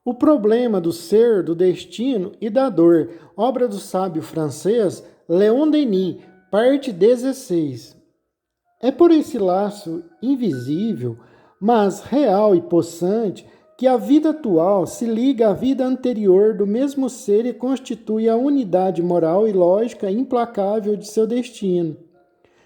O problema do ser, do destino e da dor, obra do sábio francês Léon Denis, parte 16. É por esse laço invisível, mas real e possante, que a vida atual se liga à vida anterior do mesmo ser e constitui a unidade moral e lógica implacável de seu destino.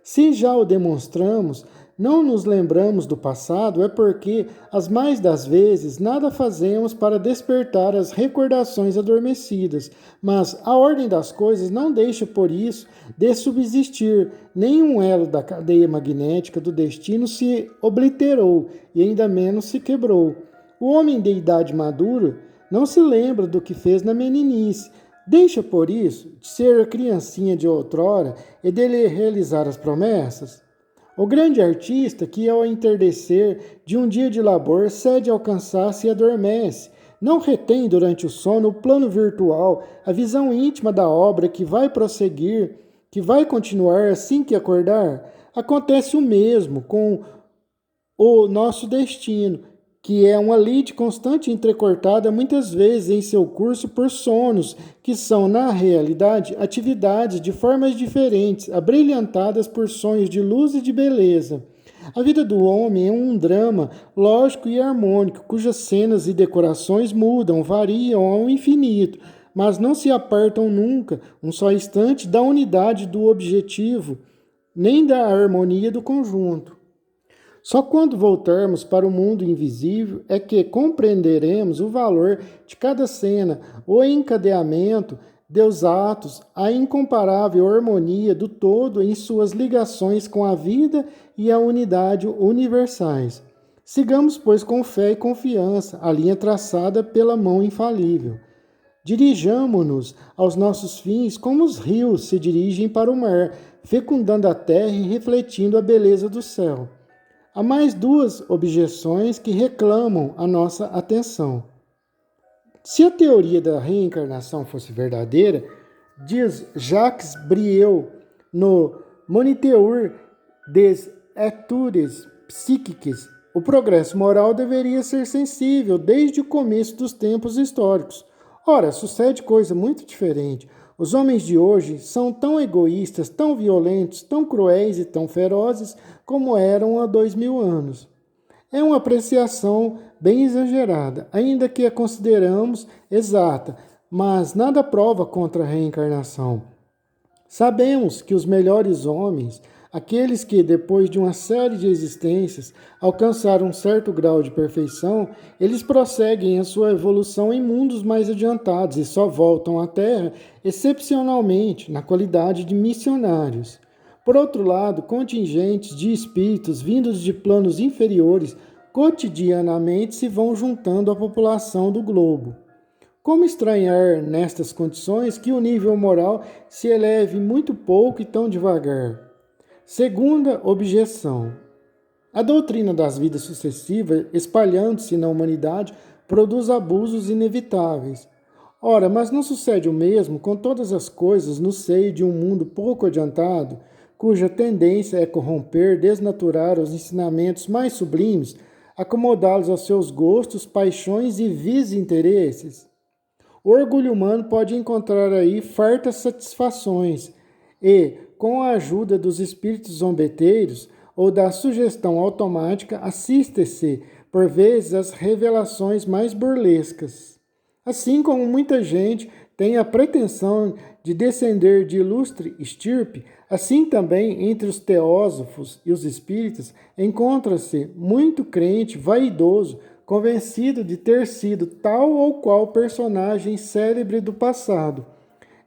Se já o demonstramos, não nos lembramos do passado, é porque, as mais das vezes, nada fazemos para despertar as recordações adormecidas, mas a ordem das coisas não deixa, por isso, de subsistir. Nenhum elo da cadeia magnética do destino se obliterou e ainda menos se quebrou. O homem de idade madura não se lembra do que fez na meninice. Deixa, por isso, de ser a criancinha de outrora e dele realizar as promessas. O grande artista, que ao entardecer de um dia de labor cede ao cansaço e adormece, não retém durante o sono o plano virtual, a visão íntima da obra que vai prosseguir, que vai continuar assim que acordar. Acontece o mesmo com o nosso destino, que é uma lide constante e entrecortada muitas vezes em seu curso por sonos, que são, na realidade, atividades de formas diferentes, abrilhantadas por sonhos de luz e de beleza. A vida do homem é um drama lógico e harmônico, cujas cenas e decorações mudam, variam ao infinito, mas não se apartam nunca, um só instante, da unidade do objetivo, nem da harmonia do conjunto. Só quando voltarmos para o mundo invisível é que compreenderemos o valor de cada cena, o encadeamento dos atos, a incomparável harmonia do todo em suas ligações com a vida e a unidade universais. Sigamos, pois, com fé e confiança a linha traçada pela mão infalível. Dirijamo-nos aos nossos fins como os rios se dirigem para o mar, fecundando a terra e refletindo a beleza do céu. Há mais duas objeções que reclamam a nossa atenção. Se a teoria da reencarnação fosse verdadeira, diz Jacques Briel no Moniteur des études psychiques, o progresso moral deveria ser sensível desde o começo dos tempos históricos. Ora, sucede coisa muito diferente. Os homens de hoje são tão egoístas, tão violentos, tão cruéis e tão ferozes como eram há 2000 anos. É uma apreciação bem exagerada, ainda que a consideramos exata, mas nada prova contra a reencarnação. Sabemos que os melhores homens, aqueles que, depois de uma série de existências, alcançaram um certo grau de perfeição, eles prosseguem a sua evolução em mundos mais adiantados e só voltam à Terra excepcionalmente na qualidade de missionários. Por outro lado, contingentes de espíritos vindos de planos inferiores cotidianamente se vão juntando à população do globo. Como estranhar, nestas condições, que o nível moral se eleve muito pouco e tão devagar? Segunda objeção. A doutrina das vidas sucessivas, espalhando-se na humanidade, produz abusos inevitáveis. Ora, mas não sucede o mesmo com todas as coisas no seio de um mundo pouco adiantado, cuja tendência é corromper, desnaturar os ensinamentos mais sublimes, acomodá-los aos seus gostos, paixões e vis interesses? O orgulho humano pode encontrar aí fartas satisfações e, com a ajuda dos espíritos zombeteiros ou da sugestão automática, assiste-se, por vezes, às revelações mais burlescas. Assim como muita gente tem a pretensão de descender de ilustre estirpe, assim também entre os teósofos e os espíritas encontra-se muito crente vaidoso, convencido de ter sido tal ou qual personagem célebre do passado.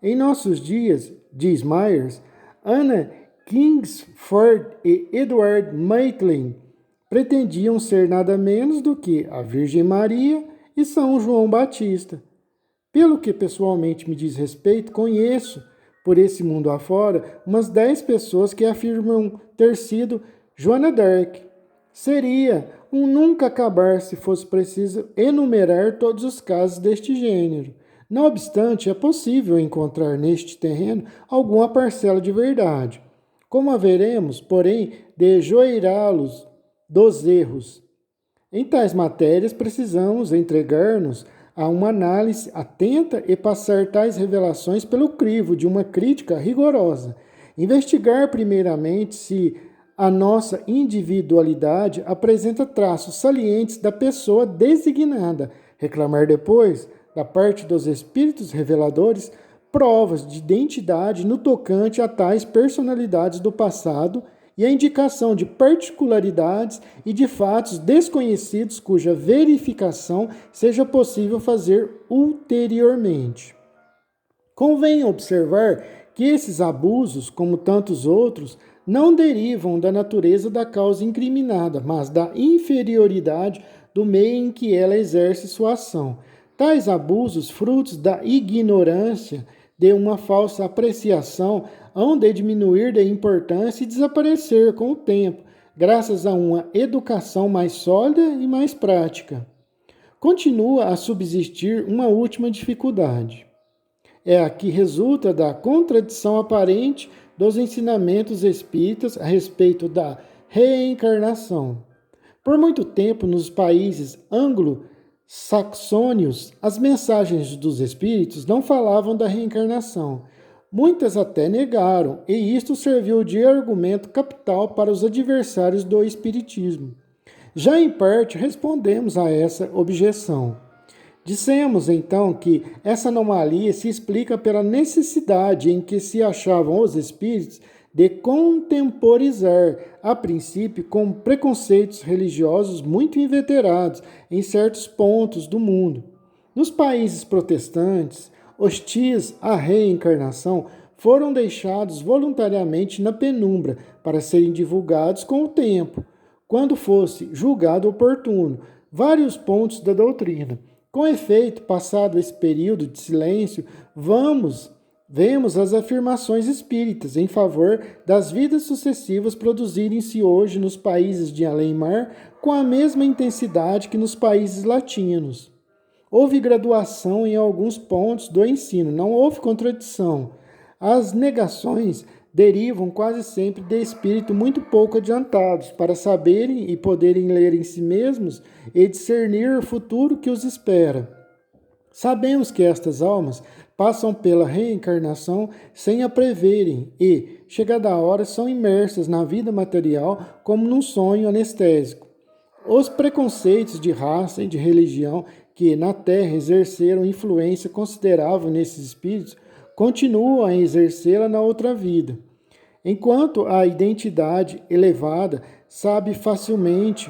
Em nossos dias, diz Myers, Anna Kingsford e Edward Maitland pretendiam ser nada menos do que a Virgem Maria e São João Batista. Pelo que pessoalmente me diz respeito, conheço, por esse mundo afora, umas 10 pessoas que afirmam ter sido Joana d'Arc. Seria um nunca acabar se fosse preciso enumerar todos os casos deste gênero. Não obstante, é possível encontrar neste terreno alguma parcela de verdade. Como haveremos, porém, de joeirá-los dos erros? Em tais matérias, precisamos entregar-nos a uma análise atenta e passar tais revelações pelo crivo de uma crítica rigorosa. Investigar primeiramente se a nossa individualidade apresenta traços salientes da pessoa designada. Reclamar depois, da parte dos espíritos reveladores, provas de identidade no tocante a tais personalidades do passado e a indicação de particularidades e de fatos desconhecidos cuja verificação seja possível fazer ulteriormente. Convém observar que esses abusos, como tantos outros, não derivam da natureza da causa incriminada, mas da inferioridade do meio em que ela exerce sua ação. Tais abusos, frutos da ignorância, de uma falsa apreciação, hão de diminuir de importância e desaparecer com o tempo, graças a uma educação mais sólida e mais prática. Continua a subsistir uma última dificuldade. É a que resulta da contradição aparente dos ensinamentos espíritas a respeito da reencarnação. Por muito tempo, nos países anglo-saxônios, as mensagens dos espíritos não falavam da reencarnação. Muitas até negaram, e isto serviu de argumento capital para os adversários do espiritismo. Já em parte respondemos a essa objeção. Dissemos então que essa anomalia se explica pela necessidade em que se achavam os espíritos de contemporizar, a princípio, com preconceitos religiosos muito inveterados em certos pontos do mundo. Nos países protestantes, hostis à reencarnação foram deixados voluntariamente na penumbra para serem divulgados com o tempo, quando fosse julgado oportuno, vários pontos da doutrina. Com efeito, passado esse período de silêncio, vemos as afirmações espíritas em favor das vidas sucessivas produzirem-se hoje nos países de além-mar com a mesma intensidade que nos países latinos. Houve graduação em alguns pontos do ensino, não houve contradição. As negações derivam quase sempre de espírito muito pouco adiantados para saberem e poderem ler em si mesmos e discernir o futuro que os espera. Sabemos que estas almas passam pela reencarnação sem a preverem e, chegada a hora, são imersas na vida material como num sonho anestésico. Os preconceitos de raça e de religião que na Terra exerceram influência considerável nesses espíritos continuam a exercê-la na outra vida. Enquanto a entidade elevada sabe facilmente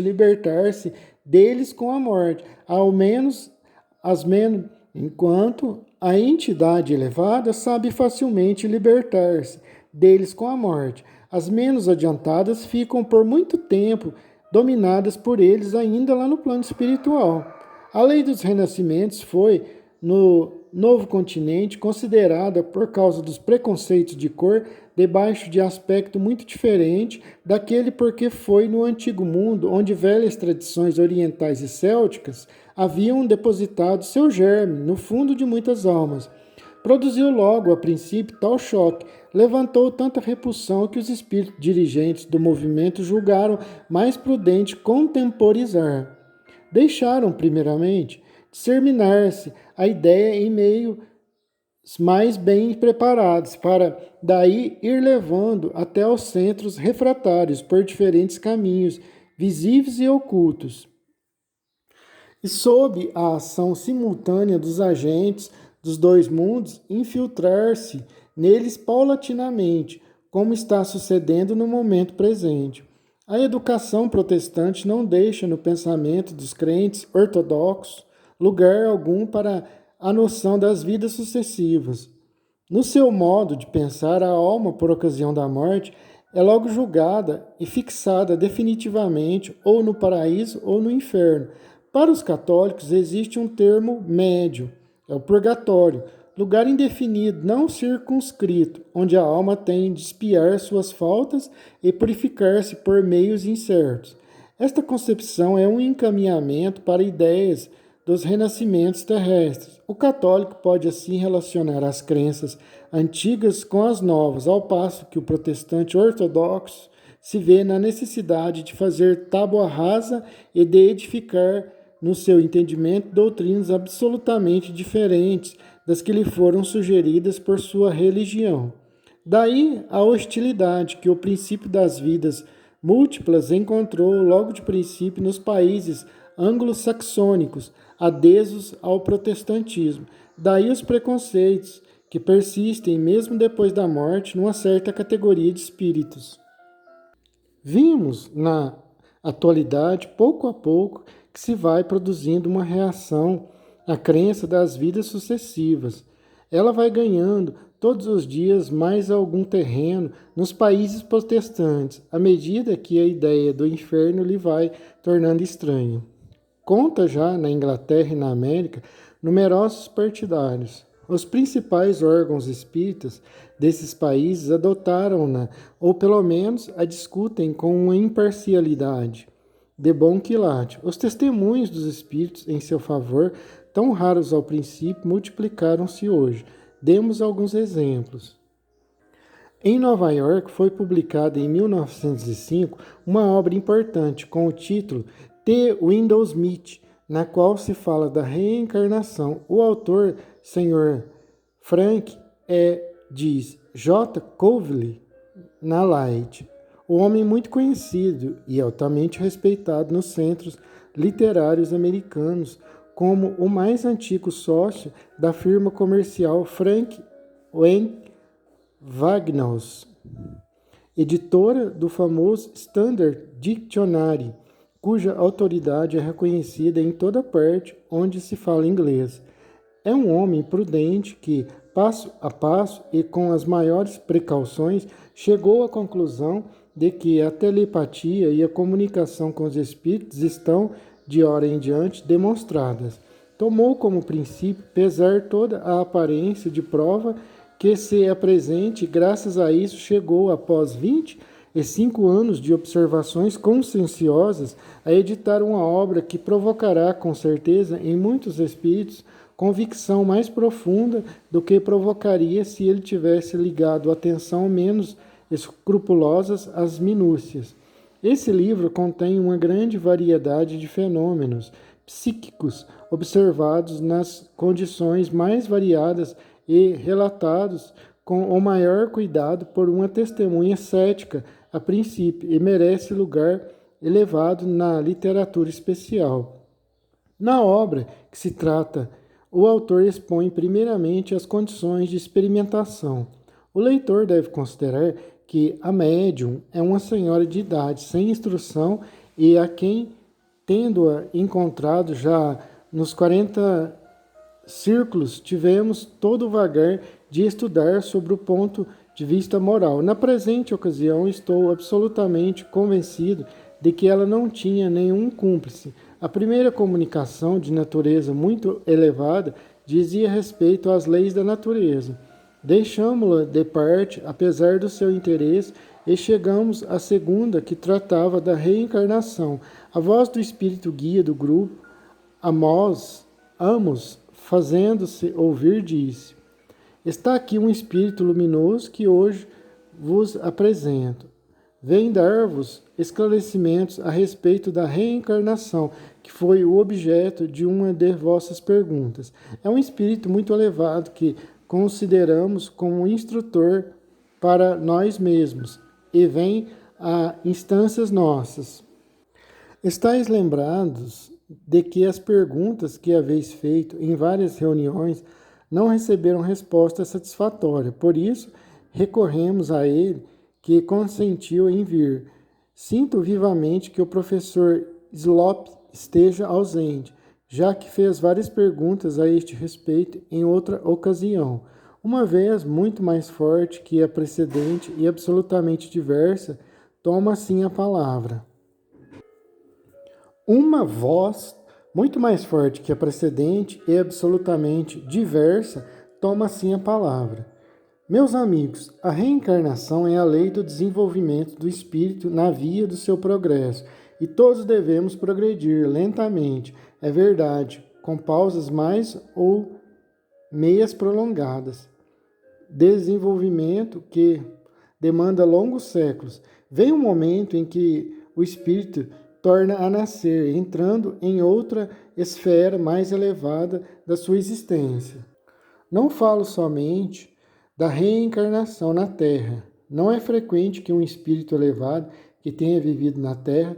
libertar-se deles com a morte, enquanto a entidade elevada sabe facilmente libertar-se deles com a morte, as menos adiantadas ficam por muito tempo dominadas por eles ainda lá no plano espiritual. A lei dos renascimentos foi, no novo continente, considerada, por causa dos preconceitos de cor, debaixo de aspecto muito diferente daquele porque foi no antigo mundo, onde velhas tradições orientais e célticas haviam depositado seu germe no fundo de muitas almas. Produziu logo, a princípio, tal choque, levantou tanta repulsão que os espíritos dirigentes do movimento julgaram mais prudente contemporizar. Deixaram, primeiramente, disseminar-se a ideia em meios mais bem preparados, para daí ir levando até aos centros refratários por diferentes caminhos, visíveis e ocultos. E sob a ação simultânea dos agentes dos dois mundos, infiltrar-se neles paulatinamente, como está sucedendo no momento presente. A educação protestante não deixa no pensamento dos crentes ortodoxos lugar algum para a noção das vidas sucessivas. No seu modo de pensar, a alma, por ocasião da morte, é logo julgada e fixada definitivamente ou no paraíso ou no inferno. Para os católicos existe um termo médio, é o purgatório, lugar indefinido, não circunscrito, onde a alma tem de expiar suas faltas e purificar-se por meios incertos. Esta concepção é um encaminhamento para ideias dos renascimentos terrestres. O católico pode assim relacionar as crenças antigas com as novas, ao passo que o protestante ortodoxo se vê na necessidade de fazer tábua rasa e de edificar no seu entendimento doutrinas absolutamente diferentes das que lhe foram sugeridas por sua religião. Daí a hostilidade que o princípio das vidas múltiplas encontrou logo de princípio nos países anglo-saxônicos, adesos ao protestantismo. Daí os preconceitos que persistem mesmo depois da morte numa certa categoria de espíritos. Vimos na atualidade, pouco a pouco, que se vai produzindo uma reação à crença das vidas sucessivas. Ela vai ganhando todos os dias mais algum terreno nos países protestantes, à medida que a ideia do inferno lhe vai tornando estranha. Conta já na Inglaterra e na América numerosos partidários. Os principais órgãos espíritas desses países adotaram-na, ou pelo menos a discutem com uma imparcialidade de bom quilate. Os testemunhos dos espíritos em seu favor, tão raros ao princípio, multiplicaram-se hoje. Demos alguns exemplos. Em Nova York foi publicada em 1905 uma obra importante com o título The Window Smith, na qual se fala da reencarnação. O autor, Sr. Frank diz J. Covely na Light, o homem muito conhecido e altamente respeitado nos centros literários americanos como o mais antigo sócio da firma comercial Frank Wagnalls, editora do famoso Standard Dictionary, cuja autoridade é reconhecida em toda parte onde se fala inglês. É um homem prudente que, passo a passo e com as maiores precauções, chegou à conclusão de que a telepatia e a comunicação com os espíritos estão, de hora em diante, demonstradas. Tomou como princípio pesar toda a aparência de prova que se apresente, e graças a isso chegou, após 25 anos de observações conscienciosas, a editar uma obra que provocará, com certeza, em muitos espíritos, convicção mais profunda do que provocaria se ele tivesse ligado atenção menos escrupulosas às minúcias. Esse livro contém uma grande variedade de fenômenos psíquicos observados nas condições mais variadas e relatados com o maior cuidado por uma testemunha cética a princípio e merece lugar elevado na literatura especial. Na obra que se trata, o autor expõe primeiramente as condições de experimentação. O leitor deve considerar que a médium é uma senhora de idade sem instrução e a quem, tendo-a encontrado já nos 40 círculos, tivemos todo o vagar de estudar sobre o ponto de vista moral. Na presente ocasião, estou absolutamente convencido de que ela não tinha nenhum cúmplice. A primeira comunicação, de natureza muito elevada, dizia respeito às leis da natureza. Deixamo-la de parte, apesar do seu interesse, e chegamos à segunda, que tratava da reencarnação. A voz do espírito guia do grupo, Amos, fazendo-se ouvir, disse: Está aqui um espírito luminoso que hoje vos apresento. Vem dar-vos esclarecimentos a respeito da reencarnação, que foi o objeto de uma de vossas perguntas. É um espírito muito elevado que consideramos como instrutor para nós mesmos e vem a instâncias nossas. Estais lembrados de que as perguntas que haveis feito em várias reuniões não receberam resposta satisfatória. Por isso, recorremos a ele, que consentiu em vir. Sinto vivamente que o professor Slop esteja ausente, já que fez várias perguntas a este respeito em outra ocasião. Uma vez muito mais forte que a precedente e absolutamente diversa, toma assim a palavra. Uma voz muito mais forte que a precedente e absolutamente diversa, toma assim a palavra. Meus amigos, a reencarnação é a lei do desenvolvimento do espírito na via do seu progresso, e todos devemos progredir lentamente, é verdade, com pausas mais ou meias prolongadas. Desenvolvimento que, demanda longos séculos. Vem um momento em que o espírito torna a nascer, entrando em outra esfera mais elevada da sua existência. Não falo somente da reencarnação na Terra. Não é frequente que um espírito elevado que tenha vivido na Terra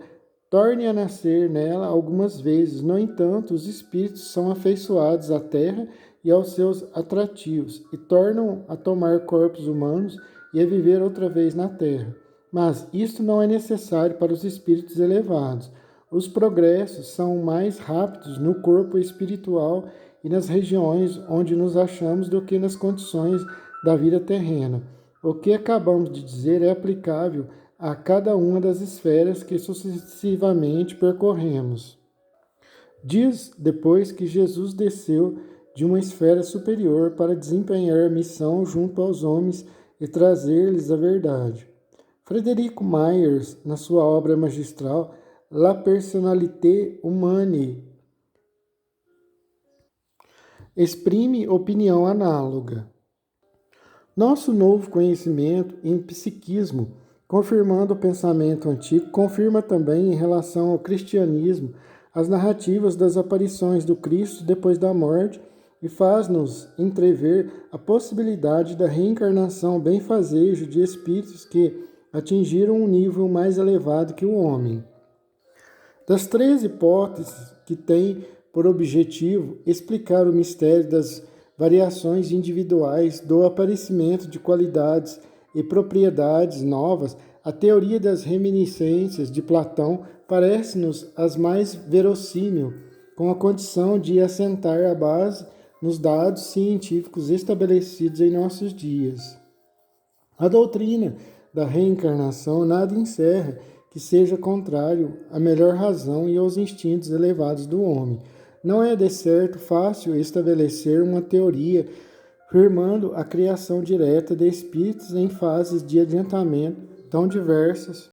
torne a nascer nela algumas vezes. No entanto, os espíritos são afeiçoados à Terra e aos seus atrativos e tornam a tomar corpos humanos e a viver outra vez na Terra. Mas isto não é necessário para os espíritos elevados. Os progressos são mais rápidos no corpo espiritual e nas regiões onde nos achamos do que nas condições da vida terrena. O que acabamos de dizer é aplicável a cada uma das esferas que sucessivamente percorremos. Diz depois que Jesus desceu de uma esfera superior para desempenhar a missão junto aos homens e trazer-lhes a verdade. Frederico Myers, na sua obra magistral La Personnalité Humaine, exprime opinião análoga. Nosso novo conhecimento em psiquismo, confirmando o pensamento antigo, confirma também em relação ao cristianismo as narrativas das aparições do Cristo depois da morte e faz-nos entrever a possibilidade da reencarnação benfazejo de espíritos que atingiram um nível mais elevado que o homem. Das 3 hipóteses que têm por objetivo explicar o mistério das variações individuais do aparecimento de qualidades e propriedades novas, a teoria das reminiscências de Platão parece-nos as mais verossímil, com a condição de assentar a base nos dados científicos estabelecidos em nossos dias. A doutrina da reencarnação nada encerra que seja contrário à melhor razão e aos instintos elevados do homem. Não é, de certo, fácil estabelecer uma teoria firmando a criação direta de espíritos em fases de adiantamento tão diversas